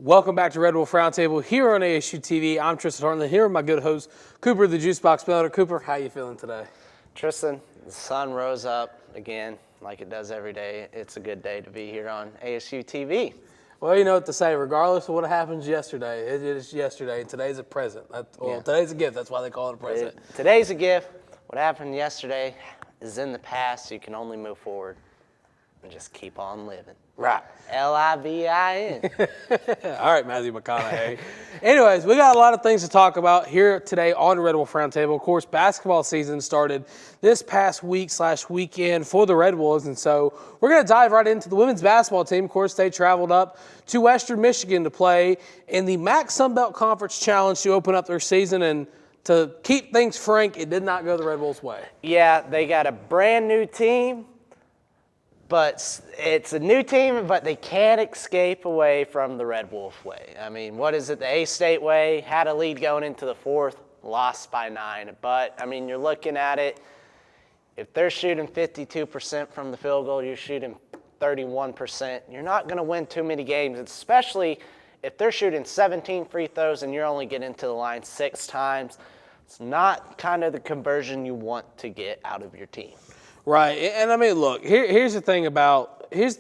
Welcome back to Red Wolf Roundtable here on ASU-TV. I'm Tristan Hartland here with my good host, Cooper the Juice Box Builder. Cooper, how you feeling today? Tristan, the sun rose up again like it does every day. It's a good day to be here on ASU-TV. Well, you know what to say. Regardless of what happens yesterday, it is yesterday, and today's a present. Today's a gift. That's why they call it a present. Today's a gift. What happened yesterday is in the past. You can only move forward and just keep on living. Right. L-I-V-I-N. All right, Matthew McConaughey. Anyways, we got a lot of things to talk about here today on Red Wolf Roundtable. Of course, basketball season started this past weekend for the Red Wolves, and so we're going to dive right into the women's basketball team. Of course, they traveled up to Western Michigan to play in the MAC Sunbelt Conference Challenge to open up their season, and to keep things frank, it did not go the Red Wolves' way. Yeah, they got a brand new team. But it's a new team, but they can't escape away from the Red Wolf way. I mean, what is it? The A-State way, had a lead going into the fourth, lost by 9. But, I mean, you're looking at it, if they're shooting 52% from the field goal, you're shooting 31%, you're not going to win too many games, especially if they're shooting 17 free throws and you're only getting to the line 6 times. It's not kind of the conversion you want to get out of your team. Right, and I mean, look, here's the thing about this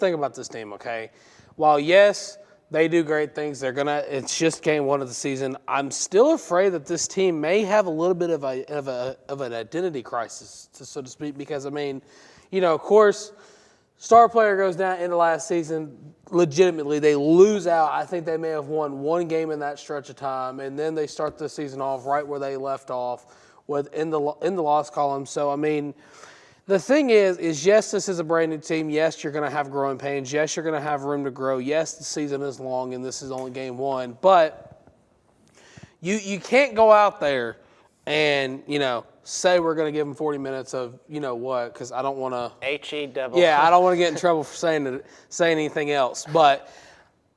team. Okay, while yes, they do great things, it's just game one of the season. I'm still afraid that this team may have a little bit of an identity crisis, so to speak, because I mean, you know, of course, star player goes down in the last season. Legitimately, they lose out. I think they may have won one game in that stretch of time, and then they start the season off right where they left off, in the loss column. So I mean. The thing is yes, this is a brand new team. Yes, you're going to have growing pains. Yes, you're going to have room to grow. Yes, the season is long and this is only game one. But you can't go out there and, you know, say we're going to give them 40 minutes of, you know what, because I don't want to. H-E-double. Yeah, I don't want to get in trouble for saying anything else. But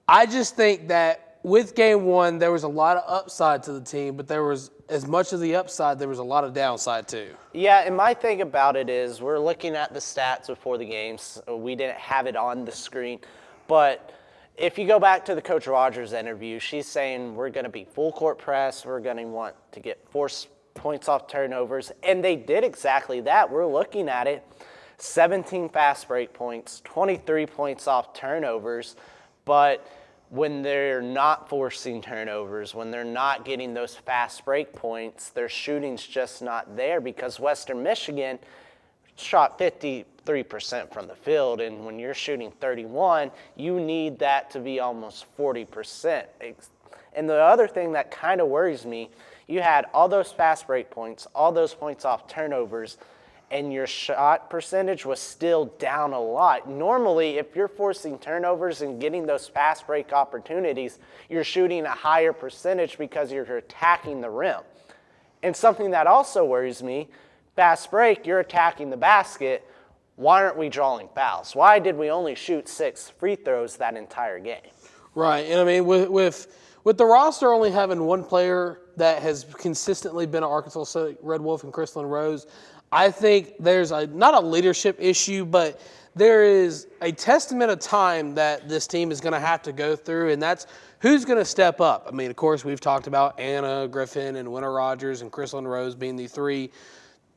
I just think that with game one, there was a lot of upside to the team, but there was, as much of the upside, there was a lot of downside too. Yeah, and my thing about it is we're looking at the stats before the games. We didn't have it on the screen. But if you go back to the Coach Rogers interview, she's saying we're going to be full court press. We're going to want to get 4 points off turnovers. And they did exactly that. We're looking at it. 17 fast break points, 23 points off turnovers. But when they're not forcing turnovers, when they're not getting those fast break points, their shooting's just not there because Western Michigan shot 53% from the field, and when you're shooting 31, you need that to be almost 40%. And the other thing that kind of worries me, you had all those fast break points, all those points off turnovers, and your shot percentage was still down a lot. Normally, if you're forcing turnovers and getting those fast break opportunities, you're shooting a higher percentage because you're attacking the rim. And something that also worries me, fast break, you're attacking the basket. Why aren't we drawing fouls? Why did we only shoot 6 free throws that entire game? Right, and I mean, with the roster only having one player that has consistently been an Arkansas State Red Wolf and Crystalline Rose, I think there's not a leadership issue, but there is a testament of time that this team is going to have to go through, and that's who's going to step up. I mean, of course, we've talked about Anna Griffin and Winter Rogers and Crystalline Rose being the 3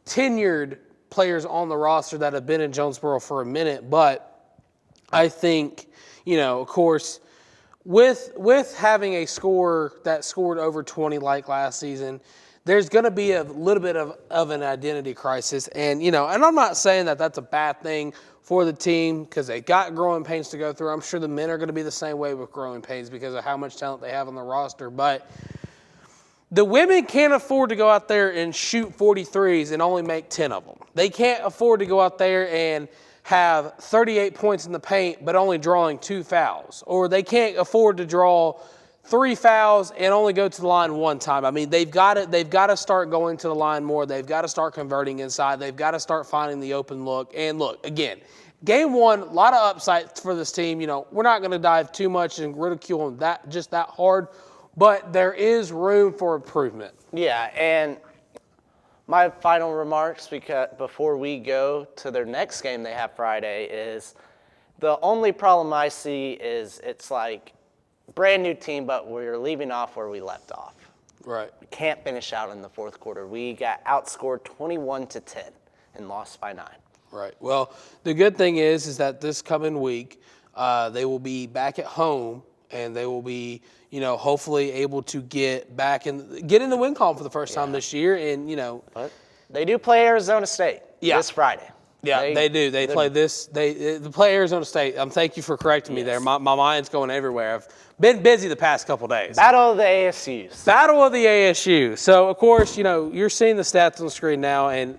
tenured players on the roster that have been in Jonesboro for a minute, but I think, you know, of course, with having a scorer that scored over 20 like last season, there's going to be a little bit of an identity crisis. And, you know, and I'm not saying that that's a bad thing for the team because they got growing pains to go through. I'm sure the men are going to be the same way with growing pains because of how much talent they have on the roster. But the women can't afford to go out there and shoot 43s and only make 10 of them. They can't afford to go out there and have 38 points in the paint but only drawing 2 fouls. Or they can't afford to draw 3 fouls and only go to the line 1 time. I mean, they've got to start going to the line more. They've got to start converting inside. They've got to start finding the open look. And look, again, game one, a lot of upside for this team. You know, we're not going to dive too much and ridicule them that hard, but there is room for improvement. Yeah, and my final remarks before we go to their next game they have Friday is the only problem I see is it's like brand new team, but we're leaving off where we left off. Right. We can't finish out in the fourth quarter. We got outscored 21-10 and lost by 9. Right. Well, the good thing is that this coming week, they will be back at home, and they will be, hopefully able to get in the win column for the first time this year, and But they do play Arizona State this Friday. Yeah, they do. They play this. They play Arizona State. Thank you for correcting me there. My mind's going everywhere. I've been busy the past couple days. Battle of the ASUs. Battle of the ASU. So, of course, you're seeing the stats on the screen now, and,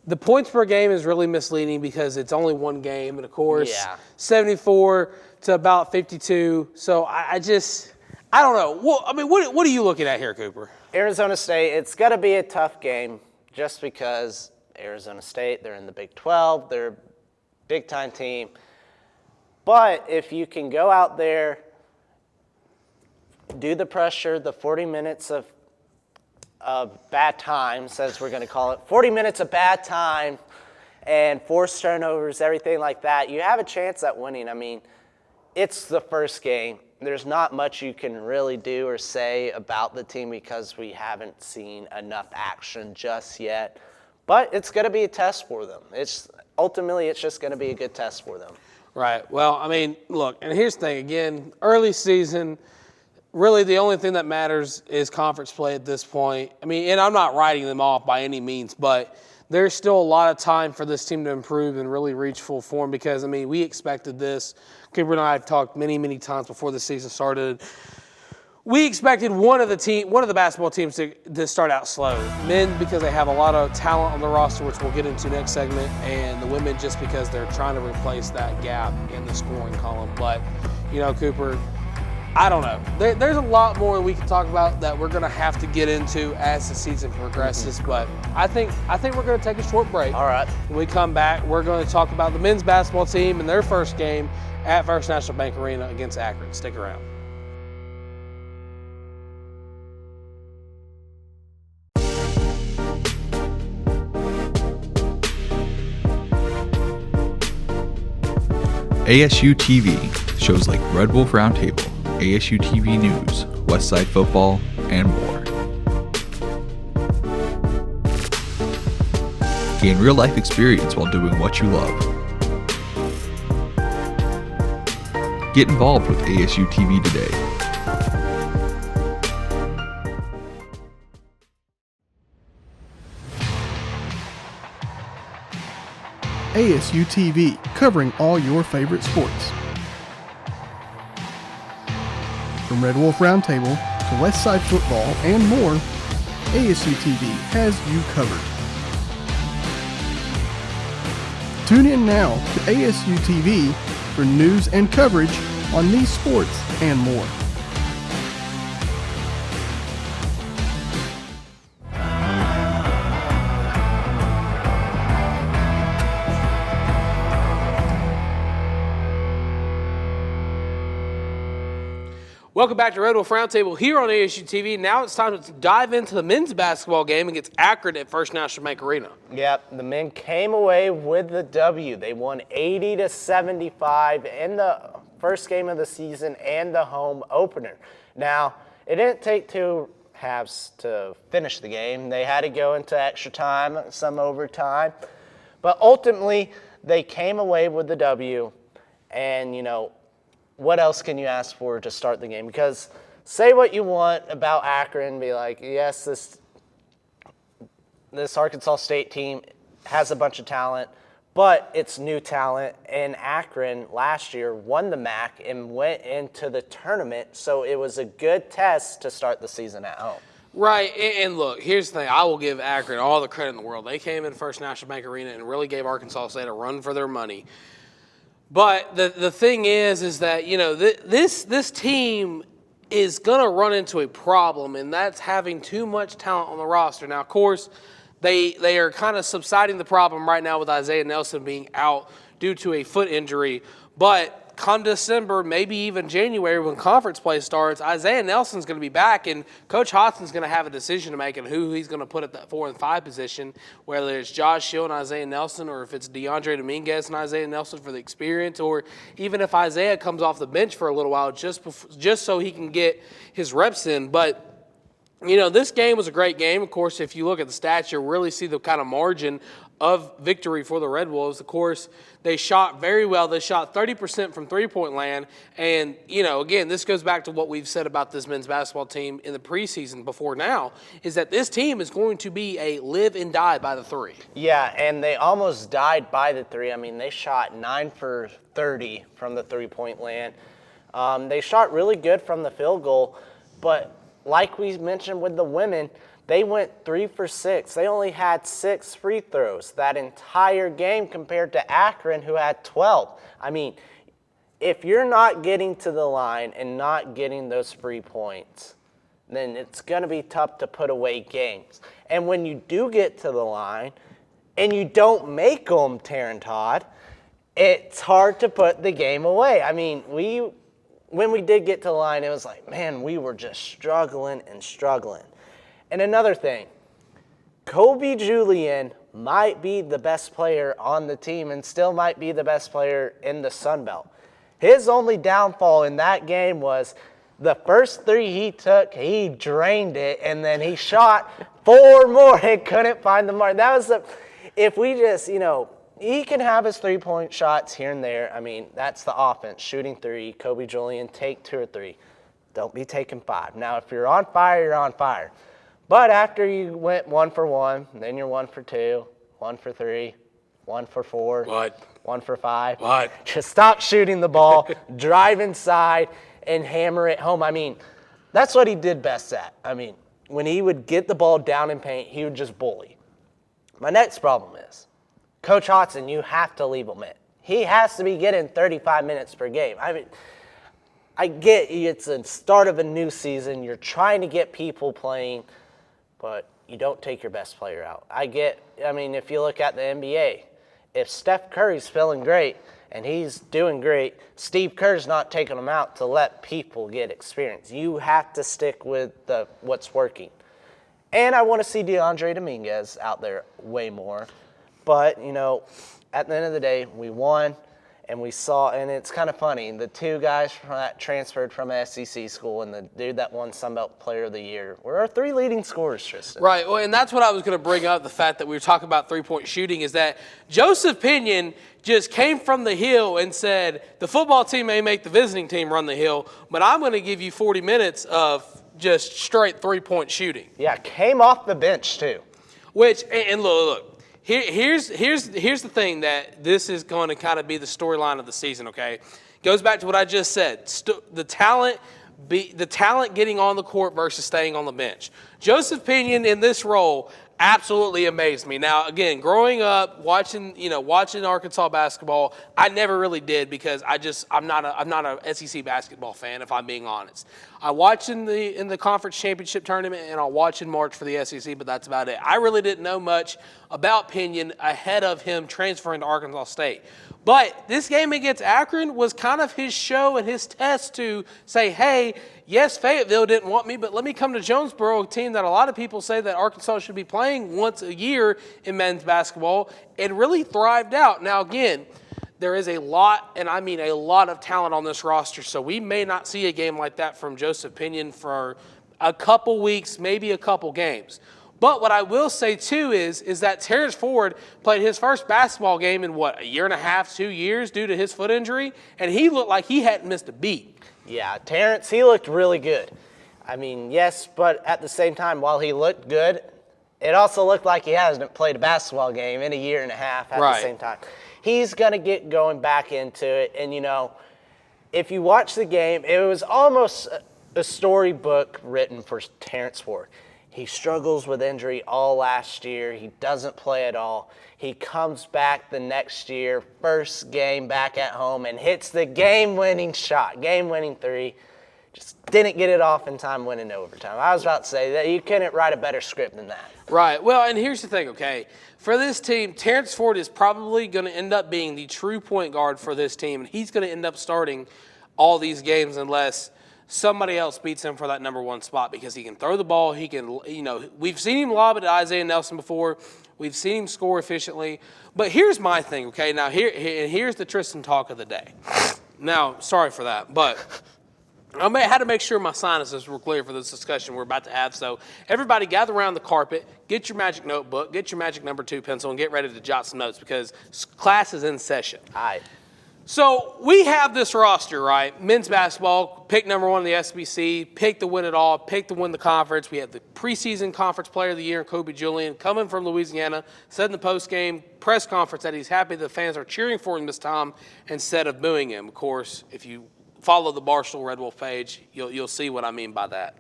the points per game is really misleading because it's only one game. And, of course, 74 to about 52. So, I don't know. Well, I mean, what are you looking at here, Cooper? Arizona State, it's going to be a tough game just because Arizona State, they're in the Big 12. They're a big-time team. But if you can go out there, do the pressure, the 40 minutes of bad times, as we're going to call it, 40 minutes of bad time and forced turnovers, everything like that, you have a chance at winning. I mean, it's the first game. There's not much you can really do or say about the team because we haven't seen enough action just yet. But it's going to be a test for them. Ultimately, it's just going to be a good test for them. Right. Well, I mean, look, and here's the thing. Again, early season, really the only thing that matters is conference play at this point. I mean, and I'm not writing them off by any means, but there's still a lot of time for this team to improve and really reach full form because, I mean, we expected this. Cooper and I have talked many, many times before the season started. We expected one of the basketball teams to start out slow. Men because they have a lot of talent on the roster, which we'll get into next segment, and the women just because they're trying to replace that gap in the scoring column. But, Cooper, I don't know. There's a lot more we can talk about that we're going to have to get into as the season progresses. But I think we're going to take a short break. All right. When we come back, we're going to talk about the men's basketball team and their first game at First National Bank Arena against Akron. Stick around. ASU-TV, shows like Red Wolf Roundtable, ASU-TV News, Westside Football, and more. Gain real-life experience while doing what you love. Get involved with ASU-TV today. ASU-TV, covering all your favorite sports. From Red Wolf Roundtable to Westside Football and more, ASU-TV has you covered. Tune in now to ASU-TV for news and coverage on these sports and more. Welcome back to Red Wolf Roundtable here on ASU TV. Now it's time to dive into the men's basketball game against Akron at First National Bank Arena. Yep, the men came away with the W. They won 80-75 in the first game of the season and the home opener. Now, it didn't take two halves to finish the game. They had to go into extra time, some overtime. But ultimately, they came away with the W. And, what else can you ask for to start the game? Because say what you want about Akron, be like, yes, this Arkansas State team has a bunch of talent, but it's new talent. And Akron last year won the MAC and went into the tournament, so it was a good test to start the season at home. Right, and look, here's the thing. I will give Akron all the credit in the world. They came in First National Bank Arena and really gave Arkansas State a run for their money. But the thing is that, this team is going to run into a problem, and that's having too much talent on the roster. Now, of course, they are kind of subsiding the problem right now with Isaiah Nelson being out due to a foot injury. But come December, maybe even January when conference play starts, Isaiah Nelson's going to be back, and Coach Hodson's going to have a decision to make on who he's going to put at that 4 and 5 position, whether it's Josh Hill and Isaiah Nelson, or if it's DeAndre Dominguez and Isaiah Nelson for the experience, or even if Isaiah comes off the bench for a little while just so he can get his reps in. But this game was a great game. Of course, if you look at the stats, you'll really see the kind of margin of victory for the Red Wolves. Of course, they shot very well. They shot 30% from three-point land. And, again, this goes back to what we've said about this men's basketball team in the preseason before now, is that this team is going to be a live and die by the three. Yeah, and they almost died by the three. I mean, they shot 9 for 30 from the three-point land. They shot really good from the field goal, but like we mentioned with the women, they went 3 for 6. They only had 6 free throws that entire game compared to Akron, who had 12. I mean, if you're not getting to the line and not getting those free points, then it's going to be tough to put away games. And when you do get to the line and you don't make them, Taryn Todd, it's hard to put the game away. I mean, when we did get to the line, it was like, man, we were just struggling and struggling. And another thing, Kobe Julian might be the best player on the team and still might be the best player in the Sun Belt. His only downfall in that game was the first 3 he took, he drained it, and then he shot 4 more and couldn't find the mark. If we just, he can have his 3-point shots here and there. I mean, that's the offense, shooting 3. Kobe Julian, take 2 or 3. Don't be taking 5. Now, if you're on fire, you're on fire. But after you went 1 for 1, then you're 1 for 2, 1 for 3, 1 for 4, What? 1 for 5. What? Just stop shooting the ball, drive inside, and hammer it home. I mean, that's what he did best at. I mean, when he would get the ball down in paint, he would just bully. My next problem is, Coach Hodson, you have to leave him in. He has to be getting 35 minutes per game. I mean, I get it's the start of a new season. You're trying to get people playing, but you don't take your best player out. If you look at the NBA, if Steph Curry's feeling great and he's doing great, Steve Kerr's not taking him out to let people get experience. You have to stick with what's working. And I want to see DeAndre Dominguez out there way more. But, at the end of the day, we won. And we saw, and it's kind of funny, the 2 guys that transferred from SEC school and the dude that won Sunbelt Player of the Year were our 3 leading scorers, Tristan. Right, well, and that's what I was going to bring up, the fact that we were talking about three-point shooting, is that Joseph Pinion just came from the hill and said, the football team may make the visiting team run the hill, but I'm going to give you 40 minutes of just straight three-point shooting. Yeah, came off the bench, too. Which, and look. Here's the thing that this is going to kind of be the storyline of the season, okay? Goes back to what I just said. The talent getting on the court versus staying on the bench. Joseph Pinion in this role absolutely amazed me. Now, again, growing up, watching Arkansas basketball, I never really did because I'm not a SEC basketball fan, if I'm being honest. I watch in the conference championship tournament and I'll watch in March for the SEC, but that's about it. I really didn't know much about Pinion ahead of him transferring to Arkansas State. But this game against Akron was kind of his show and his test to say, hey, yes, Fayetteville didn't want me, but let me come to Jonesboro, a team that a lot of people say that Arkansas should be playing once a year in men's basketball, and really thrived out. Now, again, there is a lot, and I mean a lot of talent on this roster, so we may not see a game like that from Joseph Pinion for a couple weeks, maybe a couple games. But what I will say, too, is that Terrence Ford played his first basketball game in, a year and a half, 2 years due to his foot injury, and he looked like he hadn't missed a beat. Yeah, Terrence, he looked really good. I mean, yes, but at the same time, while he looked good, it also looked like he hasn't played a basketball game in a year and a half at the same time. He's going to get going back into it, and, if you watch the game, it was almost a storybook written for Terrence Ford. He struggles with injury all last year. He doesn't play at all. He comes back the next year, first game back at home, and hits the game-winning shot, game-winning 3. just didn't get it off in time, winning overtime. I was about to say that you couldn't write a better script than that. Right. Well, and here's the thing, okay? For this team, Terrence Ford is probably going to end up being the true point guard for this team, and he's going to end up starting all these games unless somebody else beats him for that number one spot, because he can throw the ball. He can, we've seen him lob it to Isaiah Nelson before. We've seen him score efficiently. But here's my thing, okay? Now, here's the Tristan talk of the day. Now, sorry for that, but I had to make sure my sinuses were clear for this discussion we're about to have. So everybody gather around the carpet, get your magic notebook, get your magic number 2 pencil, and get ready to jot some notes because class is in session. All right. So we have this roster, right? Men's basketball, pick number 1 in the SBC, pick to win it all, pick to win the conference. We have the preseason conference player of the year, Kobe Julian, coming from Louisiana, said in the post-game press conference that he's happy the fans are cheering for him this time instead of booing him. Of course, if you follow the Barstool Red Wolf page, you'll see what I mean by that.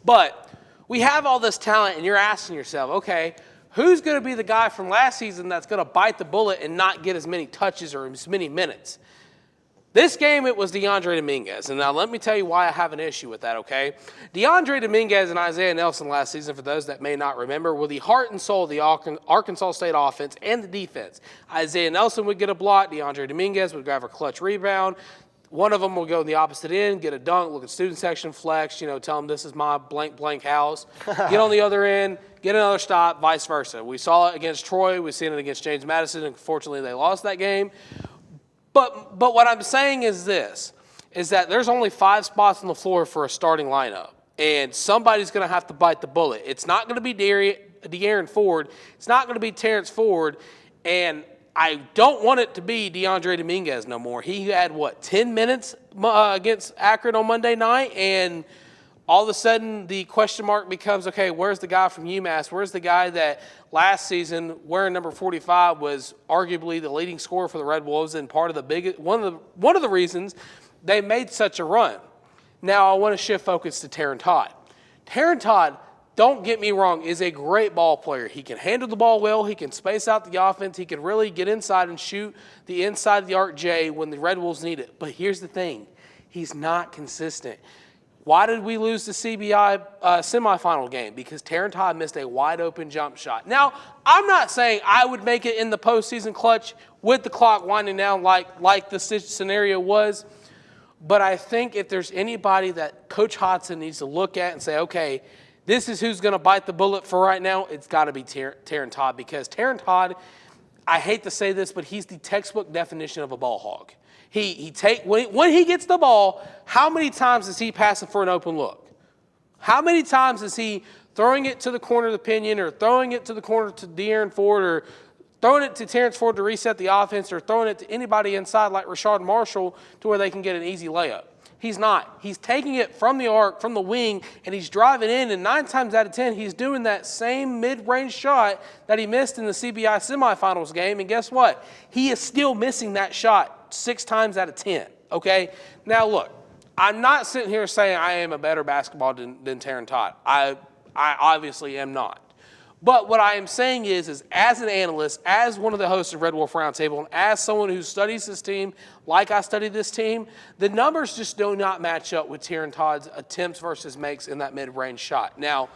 But we have all this talent, and you're asking yourself, okay, who's going to be the guy from last season that's going to bite the bullet and not get as many touches or as many minutes? This game, it was DeAndre Dominguez. And now let me tell you why I have an issue with that, okay? DeAndre Dominguez and Isaiah Nelson last season, for those that may not remember, were the heart and soul of the Arkansas State offense and the defense. Isaiah Nelson would get a block. DeAndre Dominguez would grab a clutch rebound. One of them will go in the opposite end, get a dunk, look at student section, flex, tell them this is my blank, blank house. Get on the other end, get another stop, vice versa. We saw it against Troy. We've seen it against James Madison. Unfortunately, they lost that game. But what I'm saying is this, is that there's only 5 spots on the floor for a starting lineup, and somebody's going to have to bite the bullet. It's not going to be De'Aaron Ford. It's not going to be Terrence Ford, and I don't want it to be DeAndre Dominguez no more. He had, 10 minutes against Akron on Monday night, and all of a sudden the question mark becomes, okay, where's the guy from UMass? Where's the guy that last season, wearing number 45, was arguably the leading scorer for the Red Wolves and part of the biggest one of the reasons they made such a run? Now I want to shift focus to Taron Todd. Taron Todd, don't get me wrong, is a great ball player. He can handle the ball well. He can space out the offense. He can really get inside and shoot the inside of the arc J when the Red Wolves need it. But here's the thing. He's not consistent. Why did we lose the CBI semifinal game? Because Taron Todd missed a wide-open jump shot. Now, I'm not saying I would make it in the postseason clutch with the clock winding down like the scenario was, but I think if there's anybody that Coach Hodson needs to look at and say, okay, this is who's going to bite the bullet for right now, it's got to be Taron Todd, because Taron Todd, I hate to say this, but he's the textbook definition of a ball hog. When he gets the ball, how many times is he passing for an open look? How many times is he throwing it to the corner of the pinion, or throwing it to the corner to De'Aaron Ford, or throwing it to Terrence Ford to reset the offense, or throwing it to anybody inside like Rashard Marshall to where they can get an easy layup? He's not. He's taking it from the arc, from the wing, and he's driving in, and 9 times out of 10, he's doing that same mid-range shot that he missed in the CBI semifinals game, and guess what? He is still missing that shot 6 times out of 10, okay? Now, look, I'm not sitting here saying I am a better basketball than Taron Todd. I obviously am not. But what I am saying is as an analyst, as one of the hosts of Red Wolf Roundtable, and as someone who studies this team like I study this team, the numbers just do not match up with Taron Todd's attempts versus makes in that mid-range shot. Now,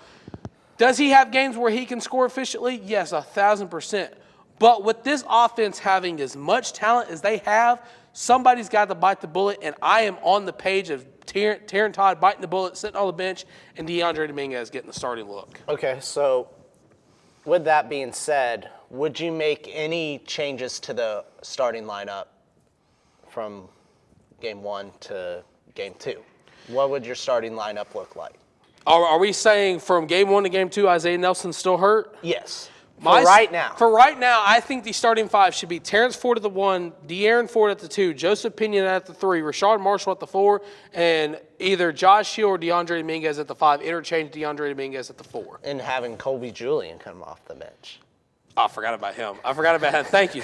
does he have games where he can score efficiently? Yes, 1,000%. But with this offense having as much talent as they have, somebody's got to bite the bullet, and I am on the page of Taron Todd biting the bullet, sitting on the bench, and DeAndre Dominguez getting the starting look. Okay, so with that being said, would you make any changes to the starting lineup from game 1 to game 2? What would your starting lineup look like? Are we saying from game 1 to game 2, Isaiah Nelson's still hurt? Yes. For right now, I think the starting 5 should be Terrence Ford at the 1, De'Aaron Ford at the 2, Joseph Pinion at the 3, Rashard Marshall at the 4, and either Josh Hill or DeAndre Dominguez at the 5. Interchange DeAndre Dominguez at the 4. And having Kobe Julian come off the bench. I forgot about him. Thank you.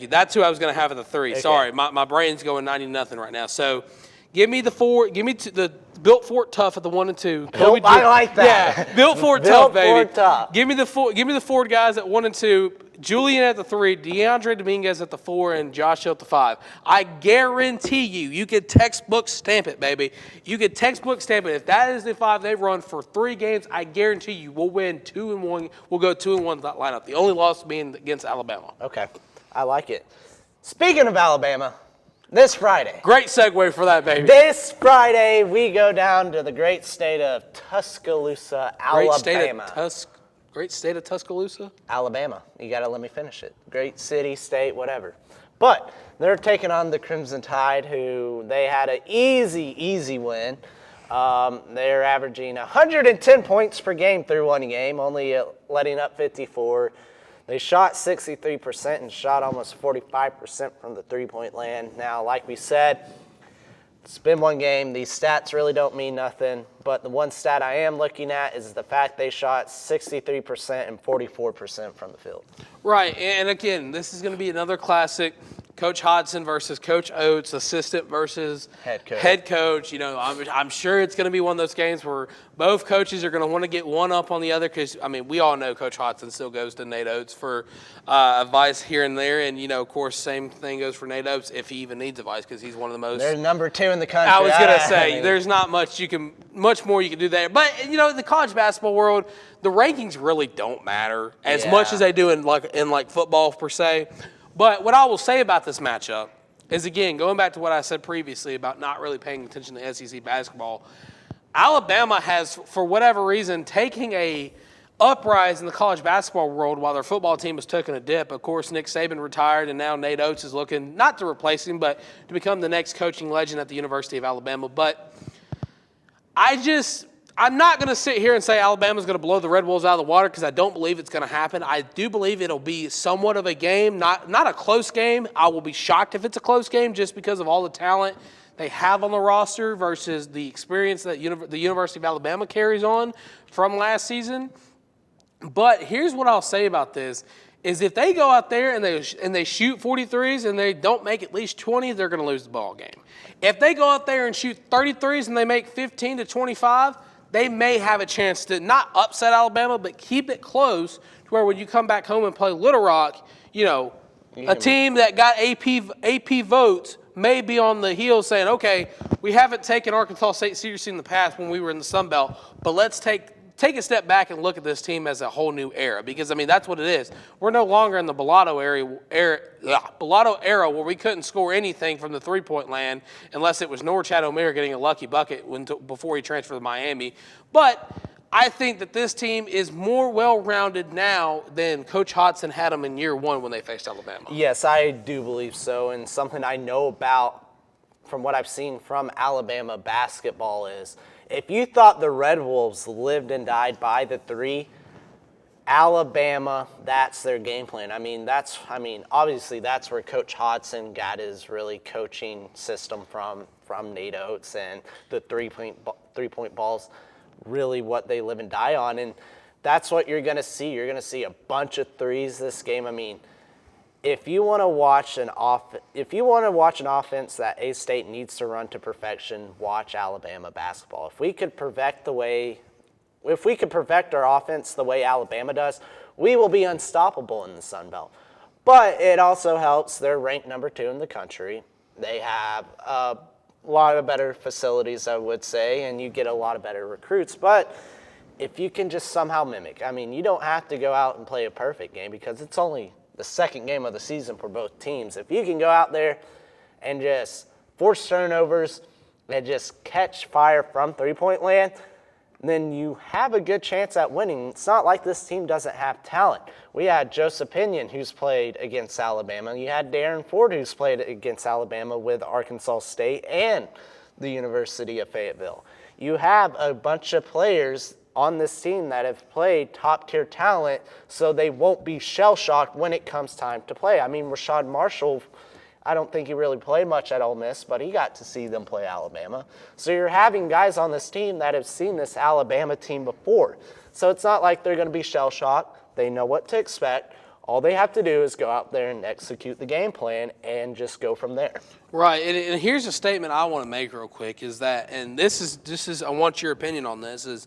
That's who I was going to have at the 3. Okay. Sorry, my brain's going 90-0 right now. So give me the 4. Give me the Built Fort Tough at the 1 and 2. I like that. Yeah, Built Fort Tough, baby. Fort Tough. Give me the Ford guys at 1 and 2. Julian at the 3, DeAndre Dominguez at the 4, and Josh Hill at the 5. I guarantee you could textbook stamp it, baby. You could textbook stamp it. If that is the 5 they run for 3 games, I guarantee you we'll win 2-1. We'll go 2-1 with that lineup. The only loss being against Alabama. Okay, I like it. Speaking of Alabama, this Friday. Great segue for that, baby. This Friday, we go down to the great state of Tuscaloosa, Alabama. Great state of Tuscaloosa? Alabama. You got to let me finish it. Great city, state, whatever. But they're taking on the Crimson Tide, who they had an easy win. They're averaging 110 points per game through one game, only letting up 54. They shot 63% and shot almost 45% from the three-point land. Now, like we said, it's been one game. These stats really don't mean nothing. But the one stat I am looking at is the fact they shot 63% and 44% from the field. Right, and again, this is going to be another classic. Coach Hodgson versus Coach Oates, assistant versus head coach. You know, I'm sure it's going to be one of those games where both coaches are going to want to get one up on the other because, I mean, we all know Coach Hodgson still goes to Nate Oates for advice here and there. And, you know, of course, same thing goes for Nate Oates if he even needs advice because he's one of the most. They're number 2 in the country. I was going to say, there's not much more you can do there. But, you know, in the college basketball world, the rankings really don't matter as much as they do in football per se. But what I will say about this matchup is, again, going back to what I said previously about not really paying attention to SEC basketball, Alabama has, for whatever reason, taken a uprise in the college basketball world while their football team has taken a dip. Of course, Nick Saban retired, and now Nate Oates is looking not to replace him, but to become the next coaching legend at the University of Alabama. But I'm not going to sit here and say Alabama's going to blow the Red Wolves out of the water because I don't believe it's going to happen. I do believe it'll be somewhat of a game, not a close game. I will be shocked if it's a close game just because of all the talent they have on the roster versus the experience that the University of Alabama carries on from last season. But here's what I'll say about this. Is if they go out there and they shoot 43s and they don't make at least 20, they're going to lose the ball game. If they go out there and shoot 33s and they make 15 to 25, they may have a chance to not upset Alabama, but keep it close to where when you come back home and play Little Rock, you know, a team that got AP votes may be on the heels saying, okay, we haven't taken Arkansas State seriously in the past when we were in the Sun Belt, but let's take a step back and look at this team as a whole new era because, I mean, that's what it is. We're no longer in the Bellato era where we couldn't score anything from the three-point land unless it was Norchad Omer getting a lucky bucket before he transferred to Miami. But I think that this team is more well-rounded now than Coach Hodgson had them in year one when they faced Alabama. Yes, I do believe so, and something I know about from what I've seen from Alabama basketball is if you thought the Red Wolves lived and died by the 3, Alabama, that's their game plan. Obviously that's where Coach Hodgson got his really coaching system from Nate Oates, and the three-point ball's really what they live and die on, and that's what you're going to see. You're going to see a bunch of threes this game. I mean, if you want to watch an offense that A-State needs to run to perfection, watch Alabama basketball. If we could perfect our offense the way Alabama does, we will be unstoppable in the Sun Belt. But it also helps they're ranked number 2 in the country. They have a lot of better facilities, I would say, and you get a lot of better recruits. But if you can just somehow mimic, I mean, you don't have to go out and play a perfect game because it's only the second game of the season for both teams. If you can go out there and just force turnovers and just catch fire from three-point land, then you have a good chance at winning. It's not like this team doesn't have talent. We had Joseph Pinion, who's played against Alabama. You had Darren Ford, who's played against Alabama with Arkansas State and the University of Fayetteville. You have a bunch of players on this team that have played top-tier talent, so they won't be shell-shocked when it comes time to play. I mean, Rashad Marshall, I don't think he really played much at Ole Miss, but he got to see them play Alabama. So you're having guys on this team that have seen this Alabama team before. So it's not like they're going to be shell-shocked. They know what to expect. All they have to do is go out there and execute the game plan and just go from there. Right, and here's a statement I want to make real quick is that, and this is I want your opinion on this, is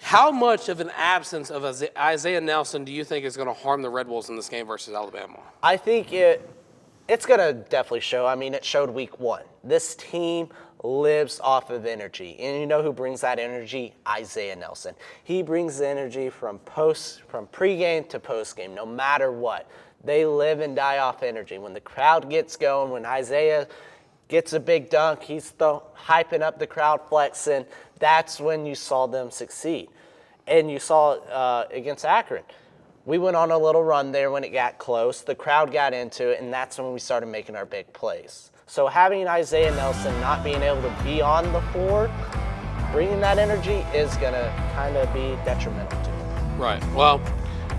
How much of an absence of Isaiah Nelson do you think is going to harm the Red Wolves in this game versus Alabama? I think it's going to definitely show. I mean, it showed week 1. This team lives off of energy. And you know who brings that energy? Isaiah Nelson. He brings the energy from pregame to postgame, no matter what. They live and die off energy. When the crowd gets going, when Isaiah gets a big dunk, he's hyping up the crowd, flexing. That's when you saw them succeed. And you saw against Akron. We went on a little run there when it got close. The crowd got into it, and that's when we started making our big plays. So having Isaiah Nelson not being able to be on the floor, bringing that energy is going to kind of be detrimental to him. Right. Well,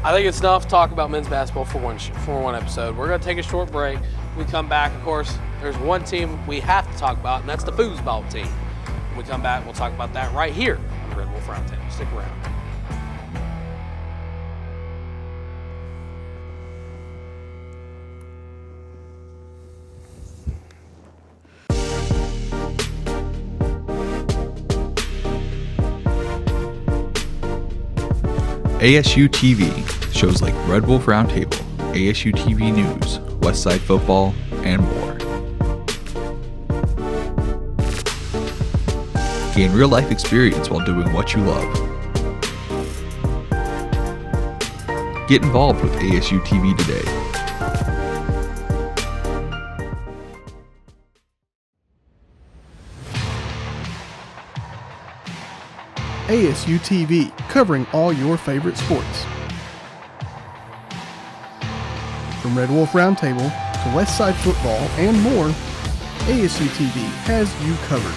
I think it's enough to talk about men's basketball for one episode. We're going to take a short break. When we come back, of course, there's one team we have to talk about, and that's the foosball team. When we come back, we'll talk about that right here on the Red Wolf Roundtable. Stick around. ASU-TV, shows like Red Wolf Roundtable, ASU-TV News, Westside Football, and more. Gain real-life experience while doing what you love. Get involved with ASU-TV today. ASU-TV, covering all your favorite sports. From Red Wolf Roundtable to Westside Football and more, ASU-TV has you covered.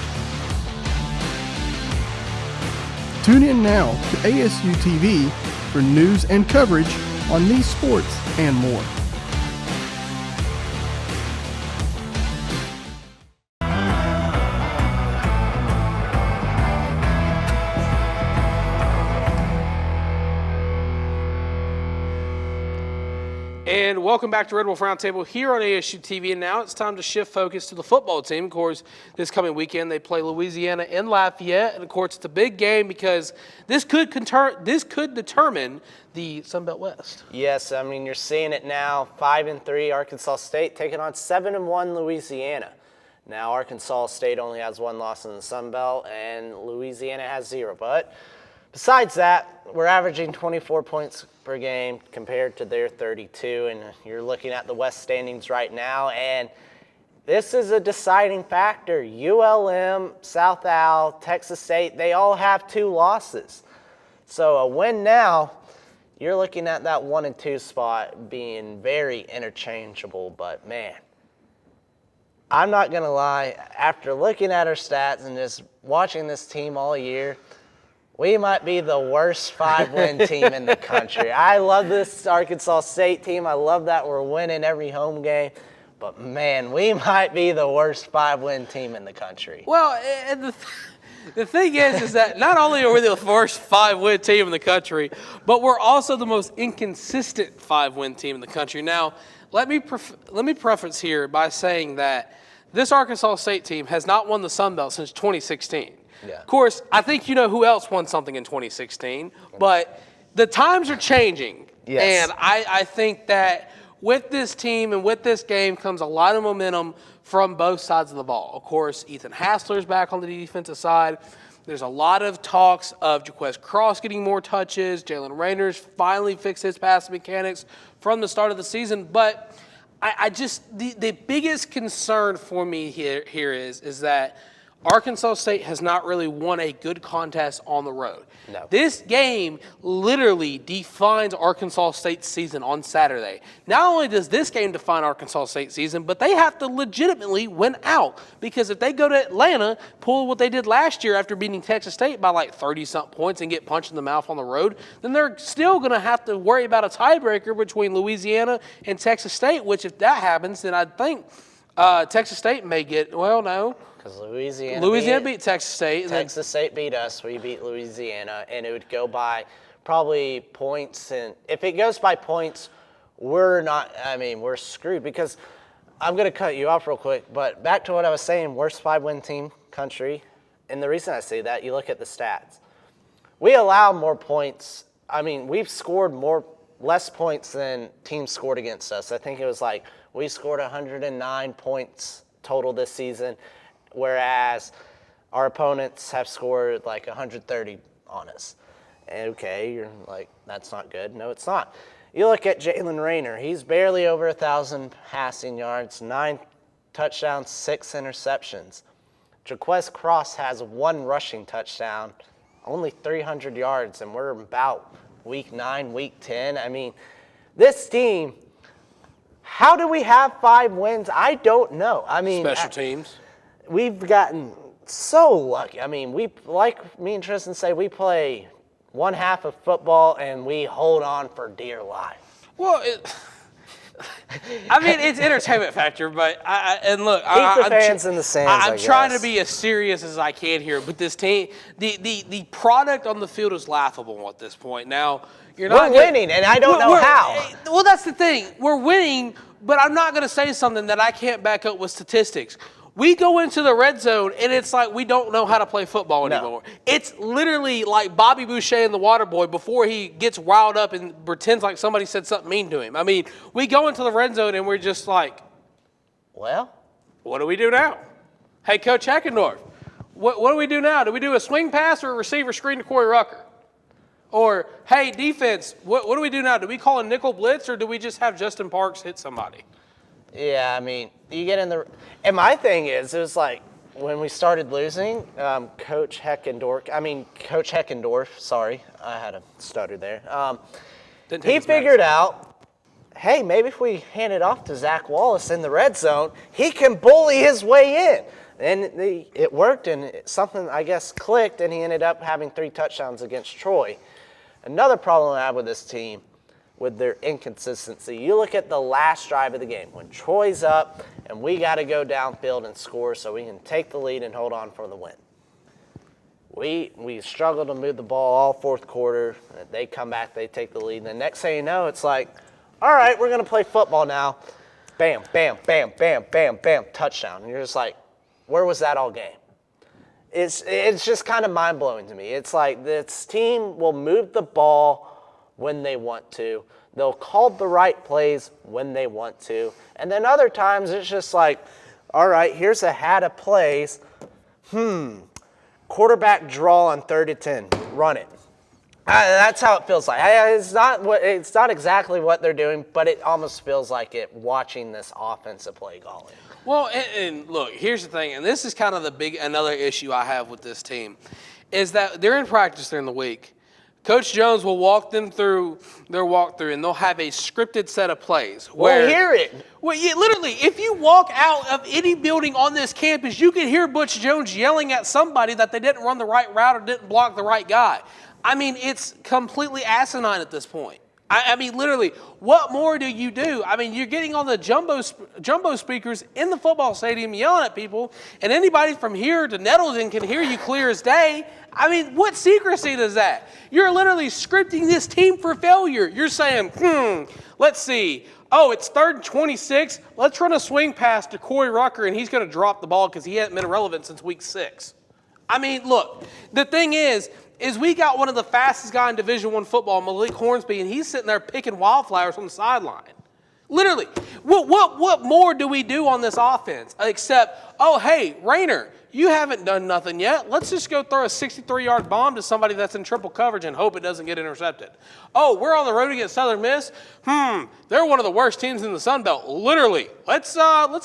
Tune in now to ASU-TV for news and coverage on these sports and more. And welcome back to Red Wolf Roundtable here on ASU TV. And now it's time to shift focus to the football team. Of course, this coming weekend they play Louisiana in Lafayette. And of course, it's a big game because this could determine the Sun Belt West. Yes, I mean, you're seeing it now. 5-3 Arkansas State taking on 7-1 Louisiana. Now, Arkansas State only has 1 loss in the Sun Belt, and Louisiana has 0. But besides that, we're averaging 24 points per game compared to their 32, and you're looking at the West standings right now, and this is a deciding factor. ULM, South Al, Texas State, they all have 2 losses. So a win now, you're looking at that 1 and 2 spot being very interchangeable, but man, I'm not going to lie, after looking at our stats and just watching this team all year, we might be the worst 5-win team in the country. I love this Arkansas State team. I love that we're winning every home game. But, man, we might be the worst 5-win team in the country. Well, and the thing is that not only are we the worst 5-win team in the country, but we're also the most inconsistent 5-win team in the country. Now, let me preface here by saying that this Arkansas State team has not won the Sun Belt since 2016. Yeah. Of course, I think you know who else won something in 2016, but the times are changing. Yes. And I think that with this team and with this game comes a lot of momentum from both sides of the ball. Of course, Ethan Hassler's back on the defensive side. There's a lot of talks of Jaquez Cross getting more touches. Jalen Raynor's finally fixed his passing mechanics from the start of the season. But I just the biggest concern for me here is that Arkansas State has not really won a good contest on the road. No. This game literally defines Arkansas State's season on Saturday. Not only does this game define Arkansas State's season, but they have to legitimately win out. Because if they go to Atlanta, pull what they did last year after beating Texas State by like 30-something points and get punched in the mouth on the road, then they're still going to have to worry about a tiebreaker between Louisiana and Texas State, which if that happens, then I think Texas State may get, well, no. Because Louisiana beat Texas State. Texas State beat us. We beat Louisiana, and it would go by probably points. And if it goes by points, we're screwed. Because I'm going to cut you off real quick, but back to what I was saying, worst 5-win team country. And the reason I say that, you look at the stats. we allow more points. I mean, we've scored less points than teams scored against us. I think it was like we scored 109 points total this season, whereas our opponents have scored like 130 on us. Okay, you're like, that's not good. No, it's not. You look at Jalen Rayner. He's barely over 1,000 passing yards, 9 touchdowns, 6 interceptions. Jaquez Cross has 1 rushing touchdown, only 300 yards, and we're about week 9, week 10. I mean, this team, how do we have 5 wins? I don't know. I mean, Special teams. We've gotten so lucky. I mean, like me and Tristan say, we play one half of football and we hold on for dear life. Well, I mean, it's entertainment factor, but Keep the fans in the stands. I'm trying to be as serious as I can here, but this team, the product on the field is laughable at this point. Now, we're winning, and I don't know how. Well, that's the thing. We're winning, but I'm not going to say something that I can't back up with statistics. We go into the red zone, and it's like we don't know how to play football anymore. No. It's literally like Bobby Boucher and the Water Boy before he gets riled up and pretends like somebody said something mean to him. I mean, we go into the red zone, and we're just like, well, what do we do now? Hey, Coach Heckendorf, what do we do now? Do we do a swing pass or a receiver screen to Corey Rucker? Or, hey, defense, what do we do now? Do we call a nickel blitz, or do we just have Justin Parks hit somebody? Yeah, I mean, you get in the – and my thing is, it was like when we started losing, Coach Heckendorf, sorry, I had a stutter there. He figured out, hey, maybe if we hand it off to Zach Wallace in the red zone, he can bully his way in. And it worked, and something, I guess, clicked, and he ended up having 3 touchdowns against Troy. Another problem I have with this team, with their inconsistency. You look at the last drive of the game when Troy's up and we got to go downfield and score so we can take the lead and hold on for the win. We struggle to move the ball all fourth quarter. They come back, they take the lead. And the next thing you know, it's like, all right, we're going to play football now. Bam, bam, bam, bam, bam, bam, touchdown. And you're just like, where was that all game? It's just kind of mind-blowing to me. It's like this team will move the ball when they want to. They'll call the right plays when they want to. And then other times it's just like, all right, here's a hat of plays. Quarterback draw on 3rd and 10. Run it. That's how it feels like. It's not exactly what they're doing, but it almost feels like it watching this offensive play calling. Well, and look, here's the thing, and this is kind of another issue I have with this team, is that they're in practice during the week. Coach Jones will walk them through their walkthrough, and they'll have a scripted set of plays. We'll hear it. Well, literally, if you walk out of any building on this campus, you can hear Butch Jones yelling at somebody that they didn't run the right route or didn't block the right guy. I mean, it's completely asinine at this point. I mean, literally, what more do you do? I mean, you're getting on the jumbo speakers in the football stadium yelling at people, and anybody from here to Nettleton can hear you clear as day. I mean, what secrecy does that? You're literally scripting this team for failure. You're saying, let's see. Oh, it's 3rd and 26. Let's run a swing pass to Corey Rucker, and he's going to drop the ball because he hasn't been relevant since week 6. I mean, look, the thing is we got one of the fastest guys in Division I football, Malik Hornsby, and he's sitting there picking wildflowers on the sideline. Literally, what more do we do on this offense except, oh, hey, Rayner, you haven't done nothing yet. Let's just go throw a 63-yard bomb to somebody that's in triple coverage and hope it doesn't get intercepted. Oh, we're on the road against Southern Miss. They're one of the worst teams in the Sun Belt. Literally, let's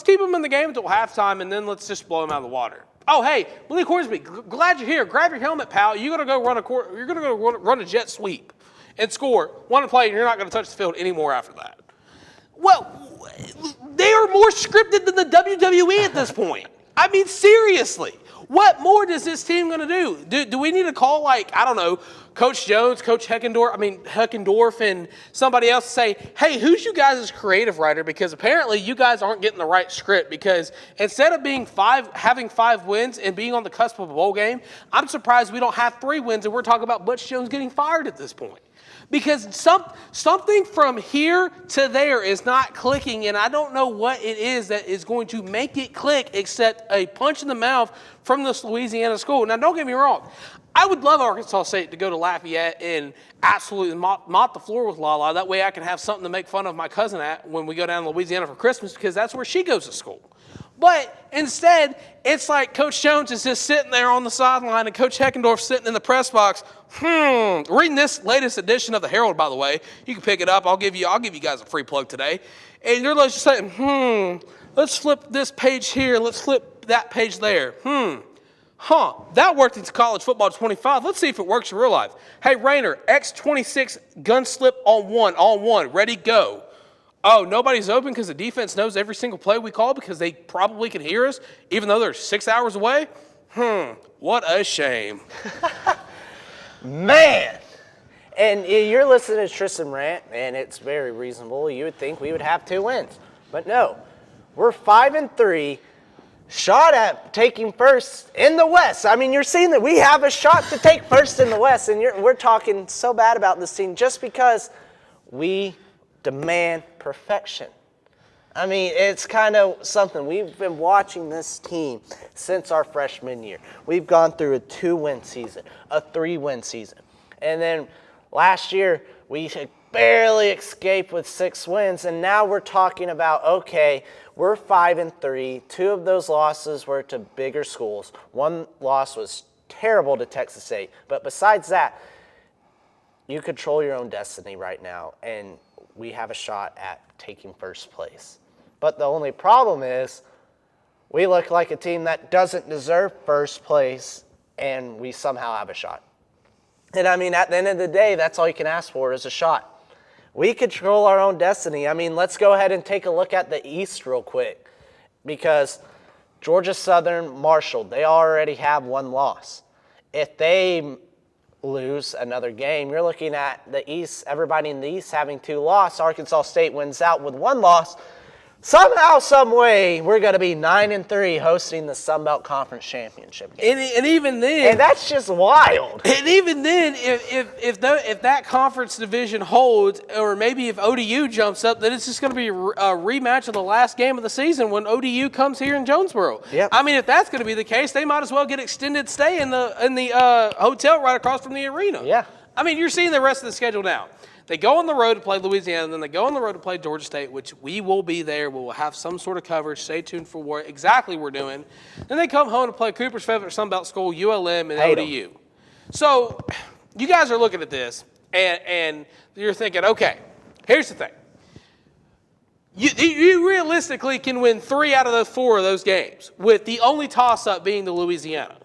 keep them in the game until halftime, and then let's just blow them out of the water. Oh, hey, Malik Hornsby, glad you're here. Grab your helmet, pal. You're gonna go run a jet sweep and score one play, and you're not gonna touch the field anymore after that. Well, they are more scripted than the WWE at this point. I mean, seriously, what more does this team going to do? Do we need to call, like, I don't know, Coach Jones, Coach Heckendorf, and somebody else to say, hey, who's you guys' creative writer? Because apparently you guys aren't getting the right script. Because instead of having 5 wins and being on the cusp of a bowl game, I'm surprised we don't have 3 wins and we're talking about Butch Jones getting fired at this point. Because something from here to there is not clicking, and I don't know what it is that is going to make it click except a punch in the mouth from this Louisiana school. Now, don't get me wrong. I would love Arkansas State to go to Lafayette and absolutely mop the floor with Lala. That way I can have something to make fun of my cousin at when we go down to Louisiana for Christmas, because that's where she goes to school. But instead, it's like Coach Jones is just sitting there on the sideline and Coach Heckendorf sitting in the press box, reading this latest edition of the Herald, by the way. You can pick it up. I'll give you guys a free plug today. And you're just saying, let's flip this page here. Let's flip that page there. That worked in college football 25. Let's see if it works in real life. Hey, Rainer, X26 gun slip on one, ready, go. Oh, nobody's open because the defense knows every single play we call because they probably can hear us, even though they're 6 hours away? What a shame. Man. And you're listening to Tristan rant, and it's very reasonable. You would think we would have 2 wins. But no, we're 5-3, shot at taking first in the West. I mean, you're seeing that we have a shot to take first in the West, and we're talking so bad about this team just because we demand perfection. I mean, it's kind of something. We've been watching this team since our freshman year. We've gone through a 2-win season, a 3-win season. And then last year, we barely escaped with 6 wins, and now we're talking about, okay, we're 5-3. 2 of those losses were to bigger schools. 1 loss was terrible to Texas State. But besides that, you control your own destiny right now, and we have a shot at taking first place. But the only problem is we look like a team that doesn't deserve first place, and we somehow have a shot. And I mean, at the end of the day, that's all you can ask for is a shot. We control our own destiny. I mean, let's go ahead and take a look at the East real quick, because Georgia Southern, Marshall, they already have 1 loss. If they lose another game, you're looking at the East, everybody in the East having 2 losses. Arkansas State wins out with 1 loss. Somehow, some way, we're going to be 9-3 hosting the Sun Belt Conference Championship game. And even then, and that's just wild. And even then, if that conference division holds, or maybe if ODU jumps up, then it's just going to be a rematch of the last game of the season when ODU comes here in Jonesboro. Yep. I mean, if that's going to be the case, they might as well get extended stay in the hotel right across from the arena. Yeah. I mean, you're seeing the rest of the schedule now. They go on the road to play Louisiana, and then they go on the road to play Georgia State, which we will be there. We will have some sort of coverage. Stay tuned for what exactly we're doing. Then they come home to play Cooper's favorite Sun Belt school, ULM, and ODU. So you guys are looking at this, and you're thinking, okay, here's the thing. You realistically can win 3 out of those 4 of those games, with the only toss-up being the Louisiana.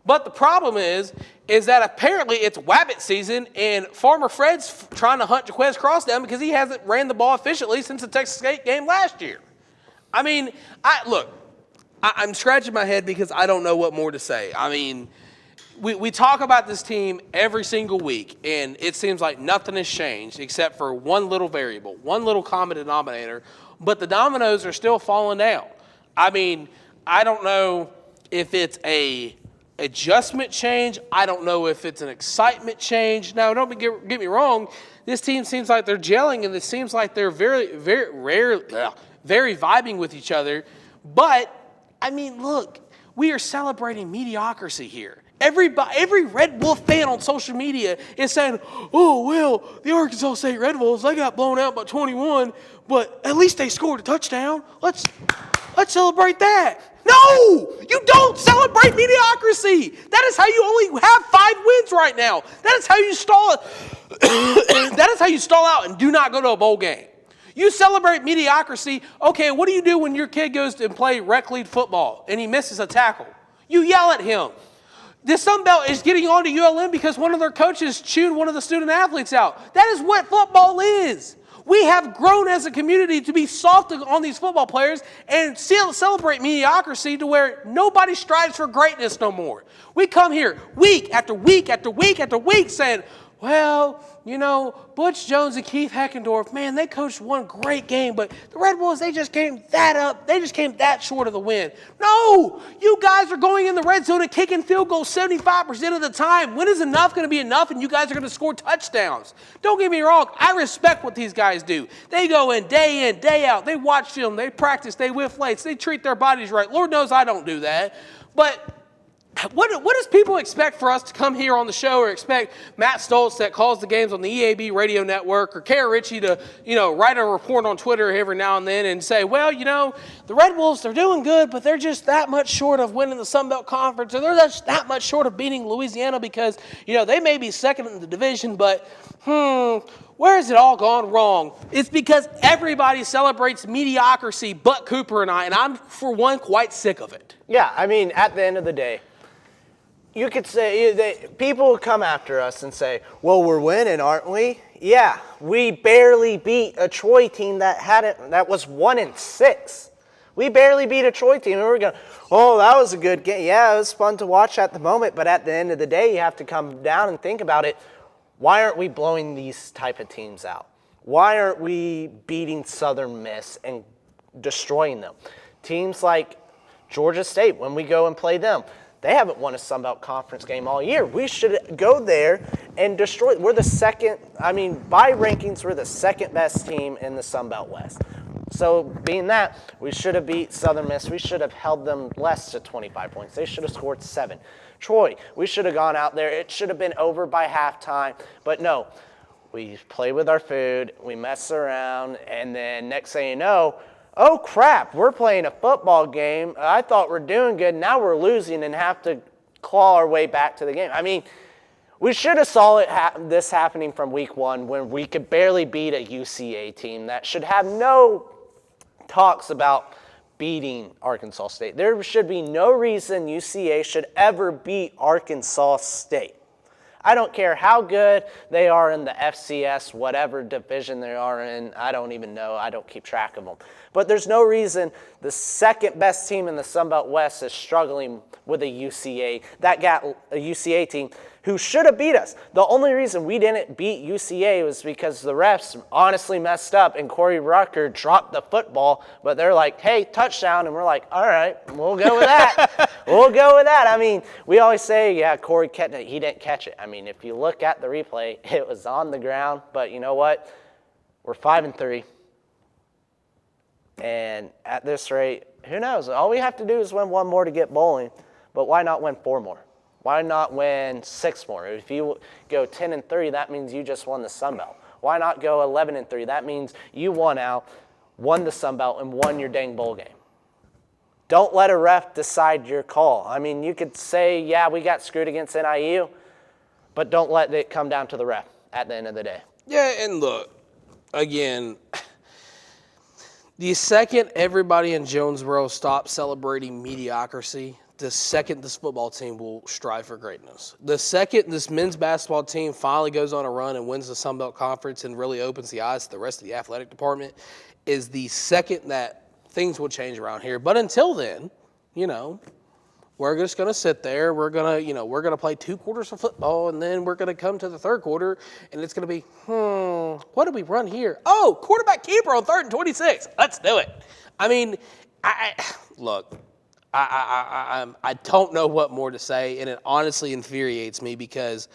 But the problem is that apparently it's Wabbit season, and Farmer Fred's trying to hunt Jaquez Cross down because he hasn't ran the ball efficiently since the Texas State game last year. I mean, I'm scratching my head because I don't know what more to say. I mean, we talk about this team every single week, and it seems like nothing has changed except for one little variable, one little common denominator, but the dominoes are still falling down. I mean, I don't know if it's a adjustment change. I don't know if it's an excitement change. Now, don't get me wrong. This team seems like they're gelling, and it seems like they're very, very rarely, very vibing with each other. But, I mean, look, we are celebrating mediocrity here. Every Red Wolf fan on social media is saying, oh, well, the Arkansas State Red Wolves, they got blown out by 21, but at least they scored a touchdown. Let's celebrate that. No, you don't celebrate mediocrity. That is how you only have 5 wins right now. That is how you stall it. That is how you stall out and do not go to a bowl game. You celebrate mediocrity. Okay, what do you do when your kid goes to play rec league football and he misses a tackle? You yell at him. The Sun Belt is getting on to ULM because one of their coaches chewed one of the student athletes out. That is what football is. We have grown as a community to be soft on these football players and still celebrate mediocrity to where nobody strives for greatness no more. We come here week after week after week after week saying, well, you know, Butch Jones and Keith Heckendorf, man, they coached one great game, but the Red Wolves, they just came that short of the win. No, you guys are going in the red zone and kicking field goals 75% of the time. When is enough going to be enough and you guys are going to score touchdowns? Don't get me wrong, I respect what these guys do. They go in, day out. They watch film, they practice, they lift weights, they treat their bodies right. Lord knows I don't do that. But What does people expect for us to come here on the show, or expect Matt Stoltz that calls the games on the EAB radio network, or Kara Ritchie to, write a report on Twitter every now and then and say, well, the Red Wolves, they're doing good, but they're just that much short of winning the Sun Belt Conference, or they're just that much short of beating Louisiana because, they may be second in the division, but, where has it all gone wrong? It's because everybody celebrates mediocrity but Cooper and I'm, for one, quite sick of it. Yeah, I mean, at the end of the day, you could say, people would come after us and say, well, we're winning, aren't we? Yeah, we barely beat a Troy team that was 1-6. We barely beat a Troy team, and we're going, oh, that was a good game. Yeah, it was fun to watch at the moment, but at the end of the day, you have to come down and think about it. Why aren't we blowing these type of teams out? Why aren't we beating Southern Miss and destroying them? Teams like Georgia State, when we go and play them, they haven't won a Sun Belt Conference game all year. We should go there and destroy. We're the second, by rankings, we're the second best team in the Sun Belt West. So being that, we should have beat Southern Miss. We should have held them less to 25 points. They should have scored 7. Troy, we should have gone out there. It should have been over by halftime. But no, we play with our food. We mess around. And then next thing you know, oh, crap, we're playing a football game. I thought we're doing good. Now we're losing and have to claw our way back to the game. We should have saw this happening from week 1 when we could barely beat a UCA team that should have no talks about beating Arkansas State. There should be no reason UCA should ever beat Arkansas State. I don't care how good they are in the FCS, whatever division they are in. I don't even know. I don't keep track of them. But there's no reason the second best team in the Sun Belt West is struggling with a UCA. That got a UCA team who should have beat us. The only reason we didn't beat UCA was because the refs honestly messed up and Corey Rucker dropped the football, but they're like, hey, touchdown, and we're like, all right, we'll go with that. We'll go with that. We always say, yeah, Corey catch it. He didn't catch it. If you look at the replay, it was on the ground, but you know what? We're 5-3. And at this rate, who knows? All we have to do is win 1 more to get bowling, but why not win 4 more? Why not win 6 more? If you go 10-3, that means you just won the Sun Belt. Why not go 11-3? That means you won the Sun Belt, and won your dang bowl game. Don't let a ref decide your call. You could say, yeah, we got screwed against NIU, but don't let it come down to the ref at the end of the day. Yeah, and look, again, the second everybody in Jonesboro stops celebrating mediocrity, the second this football team will strive for greatness. The second this men's basketball team finally goes on a run and wins the Sun Belt Conference and really opens the eyes to the rest of the athletic department is the second that things will change around here. But until then, we're just going to sit there. We're going to play 2 quarters of football, and then we're going to come to the third quarter, and it's going to be, what do we run here? Oh, quarterback keeper on 3rd and 26. Let's do it. Look, I don't know what more to say, and it honestly infuriates me because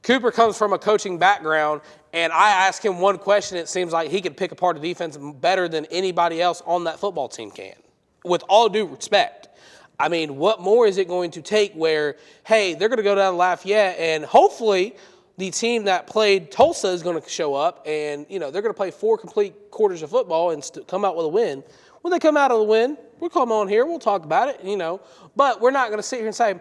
Cooper comes from a coaching background, and I ask him one question, it seems like he could pick apart a defense better than anybody else on that football team can, with all due respect. What more is it going to take where, hey, they're going to go down to Lafayette, and hopefully the team that played Tulsa is going to show up, and, they're going to play 4 complete quarters of football and come out with a win. When they come out of the win, we'll come on here, we'll talk about it, But we're not going to sit here and say,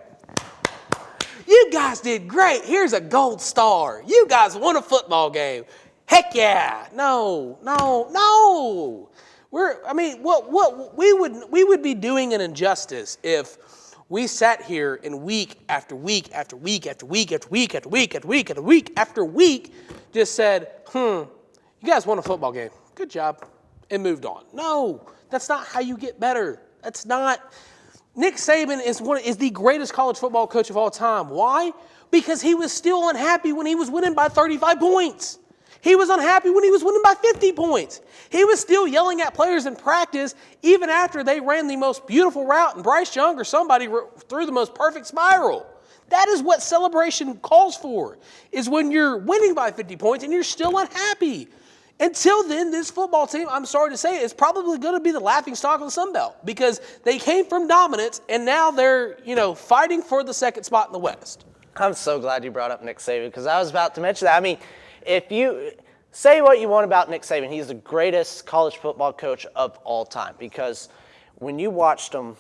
you guys did great. Here's a gold star. You guys won a football game. Heck yeah. No. We would be doing an injustice if we sat here and week after week after week after week after week after week after week after week after week just said, you guys won a football game. Good job. And moved on. No, that's not how you get better. That's not. Nick Saban is the greatest college football coach of all time. Why? Because he was still unhappy when he was winning by 35 points. He was unhappy when he was winning by 50 points. He was still yelling at players in practice even after they ran the most beautiful route and Bryce Young or somebody threw the most perfect spiral. That is what celebration calls for, is when you're winning by 50 points and you're still unhappy. Until then, this football team, I'm sorry to say, is probably going to be the laughingstock of the Sun Belt because they came from dominance and now they're, fighting for the second spot in the West. I'm so glad you brought up Nick Saban because I was about to mention that. I mean, if you say what you want about Nick Saban, he's the greatest college football coach of all time because when you watched him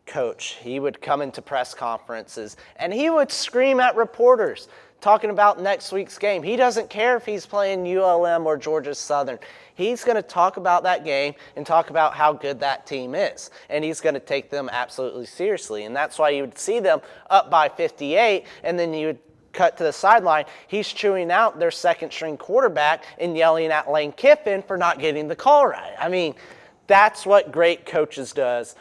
coach, he would come into press conferences and he would scream at reporters talking about next week's game. He doesn't care if he's playing ULM or Georgia Southern. He's going to talk about that game and talk about how good that team is. And he's going to take them absolutely seriously. And that's why you would see them up by 58, and then you would cut to the sideline. He's chewing out their second-string quarterback and yelling at Lane Kiffin for not getting the call right. I mean, that's what great coaches does.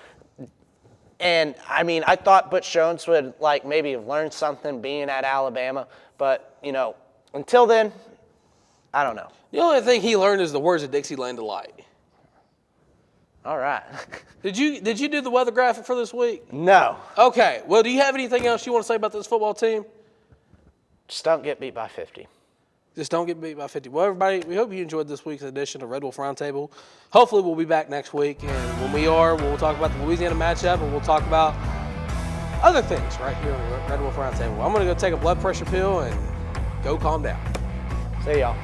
And, I mean, I thought Butch Jones would, maybe have learned something being at Alabama. But, until then, I don't know. The only thing he learned is the words of Dixieland Delight. All right. Did you do the weather graphic for this week? No. Okay. Well, do you have anything else you want to say about this football team? Just don't get beat by 50. Just don't get beat by 50. Well, everybody, we hope you enjoyed this week's edition of Red Wolf Roundtable. Hopefully we'll be back next week. And when we are, we'll talk about the Louisiana matchup and we'll talk about other things right here on Red Wolf Roundtable. I'm going to go take a blood pressure pill and go calm down. See y'all.